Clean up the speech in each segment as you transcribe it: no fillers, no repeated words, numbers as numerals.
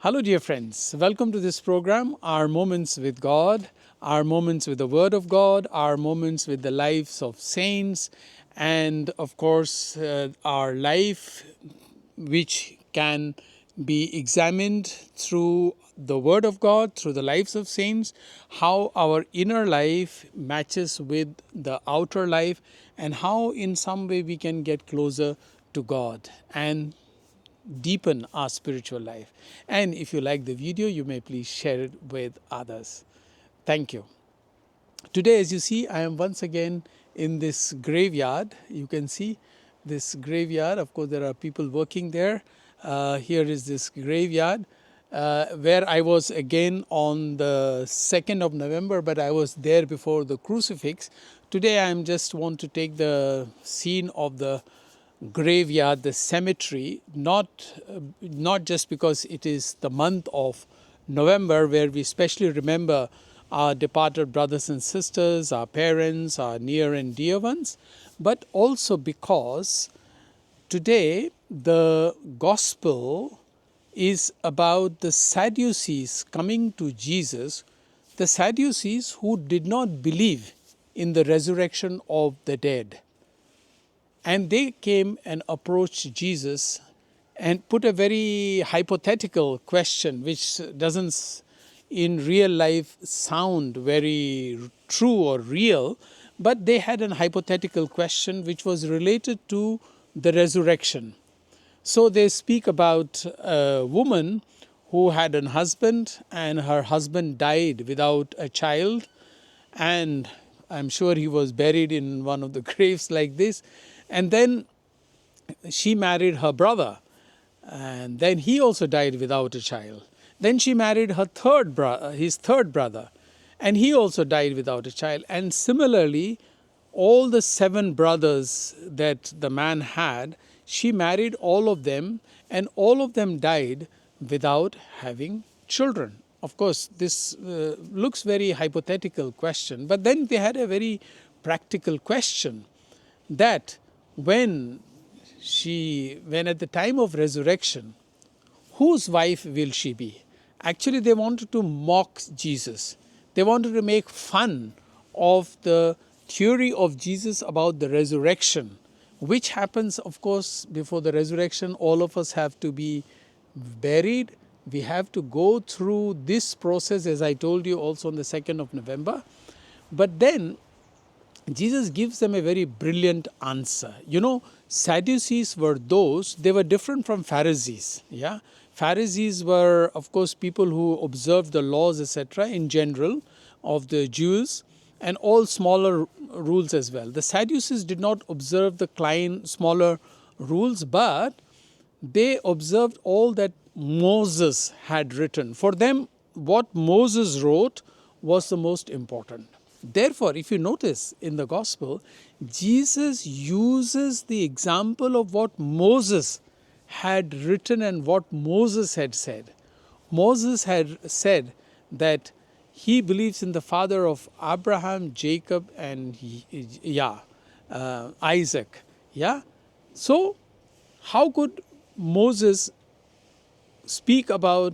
Hello, dear friends. Welcome to this program, Our Moments with God, our moments with the Word of God, our moments with the lives of saints, and of course, our life which can be examined through the Word of God, through the lives of saints, how our inner life matches with the outer life, and how in some way we can get closer to God and deepen our spiritual life. And if you like the video, you may please share it with others. Thank you. Today, as you see, I am once again in this graveyard. You can see this graveyard. Of course, there are people working there. Here is this graveyard where I was again on the 2nd of November, but I was there before the crucifix. Today, I am just want to take the scene of the graveyard, the cemetery, not just because it is the month of November, where we especially remember our departed brothers and sisters, our parents, our near and dear ones, but also because today the gospel is about the Sadducees coming to Jesus, the Sadducees who did not believe in the resurrection of the dead. And they came and approached Jesus and put a very hypothetical question, which doesn't in real life sound very true or real, but they had an hypothetical question which was related to the resurrection. So they speak about a woman who had a husband and her husband died without a child, and I'm sure he was buried in one of the graves like this. And then she married her brother, and then he also died without a child. Then she married his third brother, and he also died without a child. And similarly, all the 7 brothers that the man had, she married all of them, and all of them died without having children. Of course, this looks very hypothetical question, but then they had a very practical question that when at the time of resurrection, whose wife will she be? Actually, they wanted to mock Jesus. They wanted to make fun of the theory of Jesus about the resurrection, which happens, of course, before the resurrection. All of us have to be buried. We have to go through this process, as I told you also on the 2nd of November. But then Jesus gives them a very brilliant answer. You know, Sadducees were they were different from Pharisees. Yeah, Pharisees were, of course, people who observed the laws, etc., in general of the Jews, and all smaller rules as well. The Sadducees did not observe the smaller rules, but they observed all that Moses had written. For them, what Moses wrote was the most important. Therefore, if you notice in the gospel, Jesus uses the example of what Moses had written and what Moses had said. Moses had said that he believes in the father of Abraham, Jacob, and Isaac. Yeah. So, how could Moses speak about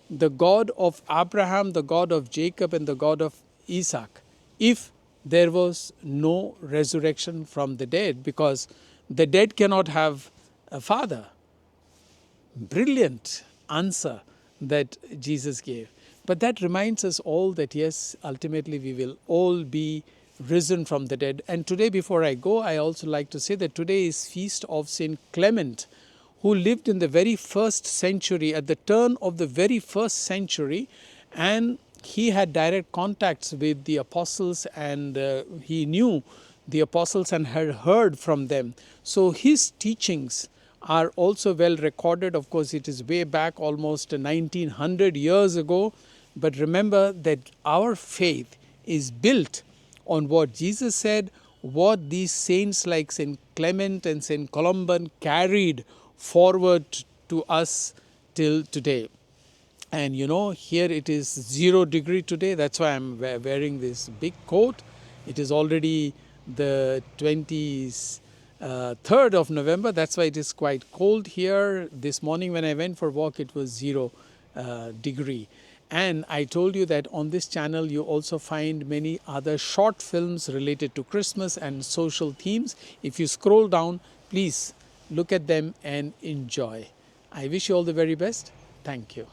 the God of Abraham, the God of Jacob, and the God of Isaac if there was no resurrection from the dead? Because the dead cannot have a father. Brilliant answer that Jesus gave. But that reminds us all that yes, ultimately we will all be risen from the dead. And today, before I go, I also like to say that today is feast of Saint Clement, who lived in the very first century, at the turn of the very first century, and he had direct contacts with the apostles, and he knew the apostles and had heard from them. So his teachings are also well recorded. Of course, it is way back, almost 1900 years ago. But remember that our faith is built on what Jesus said, what these saints like St. Clement and St. Columban carried forward to us till today. And you know, here it is 0 degree today. That's why I'm wearing this big coat. It is already the 23rd of November. That's why it is quite cold here. This morning when I went for a walk, it was 0 degree. And I told you that on this channel you also find many other short films related to Christmas and social themes. If you scroll down, please look at them and enjoy. I wish you all the very best. Thank you.